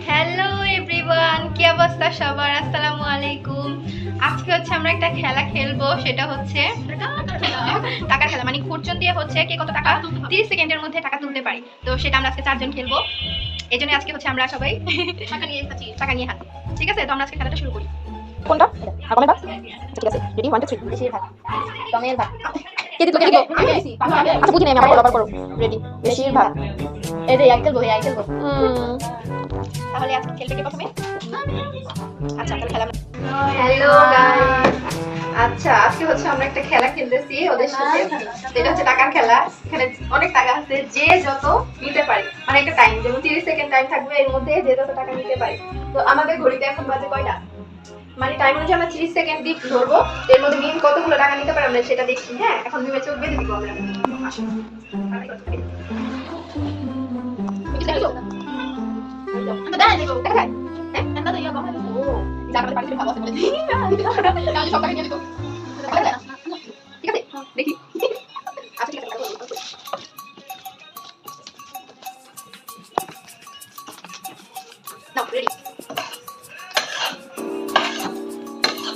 Hello everyone, কি অবস্থা সবার? আসসালামু আলাইকুম। আজকে হচ্ছে আমরা একটা খেলা খেলবো, সেটা হচ্ছে টাকার খেলা। মানে খুরচন দিয়ে হচ্ছে কে কত টাকা 30 সেকেন্ডের মধ্যে টাকা তুলতে পারি। তো সেটা আমরা আজকে 4 জন খেলবো। এই জন্য আজকে হচ্ছে আমরা সবাই টাকা নিয়ে হাত। ঠিক আছে, তো আমরা আজকে খেলাটা শুরু করি। কোনটা? আগমে ভাগ? ঠিক আছে, রেডি 1 2 3 বেশির ভাগ কমের ভাগ কে দিত কে দিত আচ্ছা বুঝি নাই আমি আবার করো রেডি বেশির ভাগ এই যে আইকেল বই আইকেল বই তাহলে আজকে খেলতে কে প্রথমে? আচ্ছা, তাহলে খেলা। হ্যালো গাইস, আচ্ছা আজকে হচ্ছে আমরা একটা খেলা খেলতেছি ওদের সাথে। এটা হচ্ছে টাকার খেলা। এখানে অনেক টাকা আছে, যে যত নিতে পারে, মানে একটা টাইম, যেমন 30 সেকেন্ড টাইম থাকবে, এর মধ্যে যে যত টাকা নিতে পারে। তো আমাদের ঘড়িতে এখন বাজে কয়টা, মানে টাইম অনুযায়ী আমরা 30 সেকেন্ড দিয়ে ধরবো, এর মধ্যে মিম কতগুলো টাকা নিতে পারে আমরা সেটা দেখছি। হ্যাঁ, এখন মিমে চোখ বেঁধে দিব আমরা। আসো দেখি। আচ্ছা ঠিক আছে, নাও রেডি।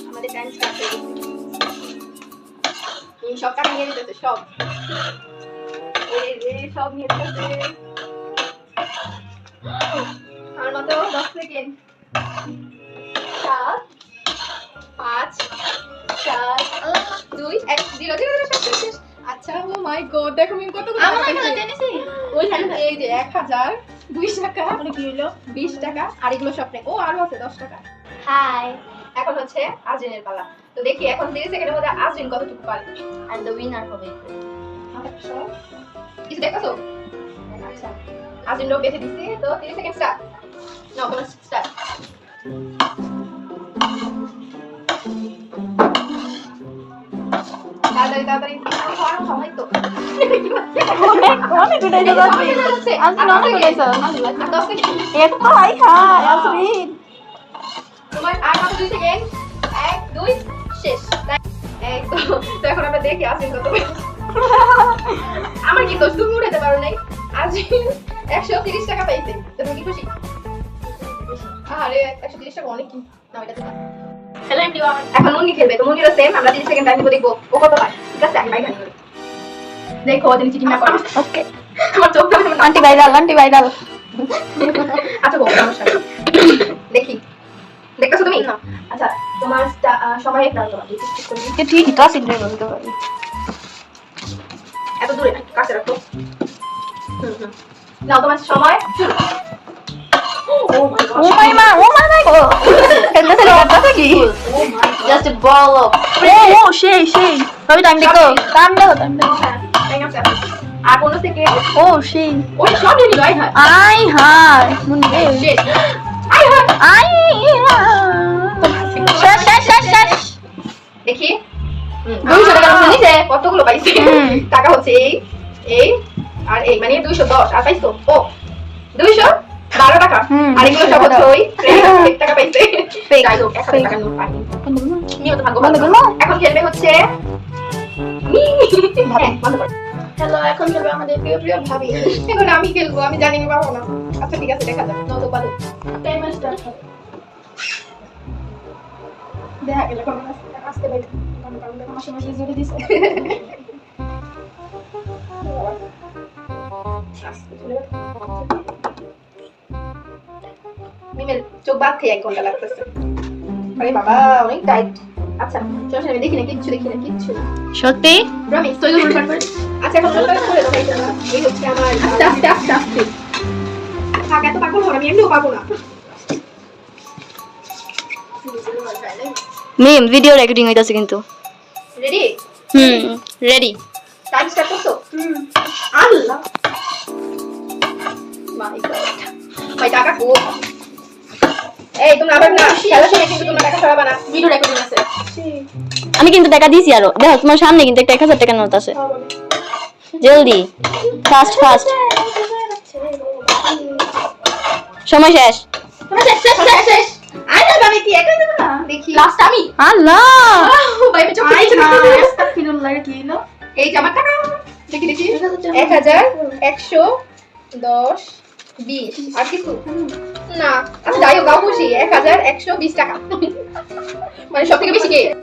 আমাদের টাইম স্টার্ট হয়ে গেছে। সব টাকা নিয়ে নিতেছে, সব সব নিয়ে নিতেছে। আর মাত্র 10 সেকেন্ড। 7 5 4 2 1 0 0 সব শেষ। আচ্ছা, ও মাই গড, দেখো মিম কতগুলো টাকা পেয়েছি। ওইখানে এই যে 1000 2 টাকা, মানে কি হলো 20 টাকা, আর এগুলো সব নেই। ও আরো আছে 10 টাকা। হাই, এখন হচ্ছে আজরিনের পালা। তো দেখি এখন 30 সেকেন্ডের মধ্যে আজরিন কতটুকু পারে। and the winner হবে আচ্ছা, কিছু দেখছো? আচ্ছা, আজরিন লোক বেঁচে দিচ্ছে। তো 30 সেকেন্ড স্টার্ট। নাও তোমার স্টার্ট। তাড়াতাড়ি তাড়াতাড়ি খাওয়ানো সময় তো অনেক গুড়াই যাবে আজ না গুড়াইছ এত তো আই হাই আসরিন তোমার আর মাত্র 2 সেকেন্ড। 1 2 শেষ। এই তো এখন আমরা দেখি আজরিন কত পায়। আমার কি দোষ, তুমি উঠাতে পারো নাই। আজরিন 130 টাকা পাইছে। তুমি কি খুশি? আরে 130 টাকা অনেক। কি নাও এটা তোমার। হ্যালো এভরিওয়ান, এখন মুন্নি খেলবে। তো মুন্নিরও সেম, আমরা 30 সেকেন্ড টাইম দেখবো ও কত পায়। ঠিক আছে, আমি বাইরে নিয়ে দেখো তুমি চিটিং না করো। ওকে আমার চোখ ধরে আন্টি ভাইরাল আচ্ছা বল সমস্যা নেই। দেখি দেখতেছো তুমি? আচ্ছা, তোমার সময় একটা তোমার ঠিক করে দিই। ঠিক তো আছে রে বলতে পারি এত দূরে না, কাছে রাখো। নাও তোমার সময় শুরু। ও মাই গড খেলতে লাগতা কি জাস্ট a ball of ও সেই ভাবি টাইম দেখো টাইম দেখো আর 15 সেকেন্ড। ও সেই ওই সব নিয়ে নিলো। আই হাই মুন্নি শেষ। আই শেষ দেখি 200 টাকা নিচে কতগুলো পাইছে। টাকা হচ্ছে এই আর এই, মানে 210। আর পাইছো ও 212 টাকা। আর এগুলো সব হচ্ছে ওই 1 টাকা পাইছে। যাই হোক, 1000 টাকা নোট পাইনি। নিও তো ভাগ্য ভালো। এখন খেলবে হচ্ছে হ্যাঁ, বন্ধ কর। হ্যালো এখন খেলবে আমাদের প্রিয় ভাবি এখন আমি খেলবো, আমি জানি না পাবো না। আচ্ছা ঠিক আছে, দেখা যাক। নাও তো পারো। টাইমার স্টার্ট হবে দেখা গেল কোন আসতে বাইরে মাসে জুড়ে দিছে মিমের চোখ বাদ খেয়ে 1 ঘন্টা লাগতেছে। আরে বাবা, অনেক টাইট। আচ্ছা চলো, আমি দেখি না, কিচ্ছু দেখি না, কিচ্ছু না। সত্যি রামি তো ইগো করে। আচ্ছা এখন বলতে করে দাও ভাইটা। এই হচ্ছে আমার আস্তে থাক, এত পাগল হও, আমি এমনিও পাবো না। মিম ভিডিও রেকর্ডিং হইতাছে কিন্তু রেডি? রেডি টাইম স্টার্ট করছো? আল্লাহ মাই গড, ভাই টাকা কো। এই তোমরা আবার না খেলার সময় কিন্তু তোমরা টাকা সরাবা না, ভিডিও রেকর্ডিং আছে। আমি কিন্তু টাকা দিছি আরো দেখো তোমার সামনে কিন্তু একটা 1000 টাকা নোট আছে জলদি ফাস্ট সময় শেষ শেষ। আই না আমি কি একা দেব না, দেখি লাস্ট আমি। আল্লাহ ভাই আমি চোখ দিচ্ছি না, আস্তাগফিরুল্লাহ। কি হলো? এই যে আমার টাকা দেখি 1000 110 20 আর কিছু না। আচ্ছা যাই হোক, খুশি 1120 টাকা। মানে সব থেকে বেশি কে?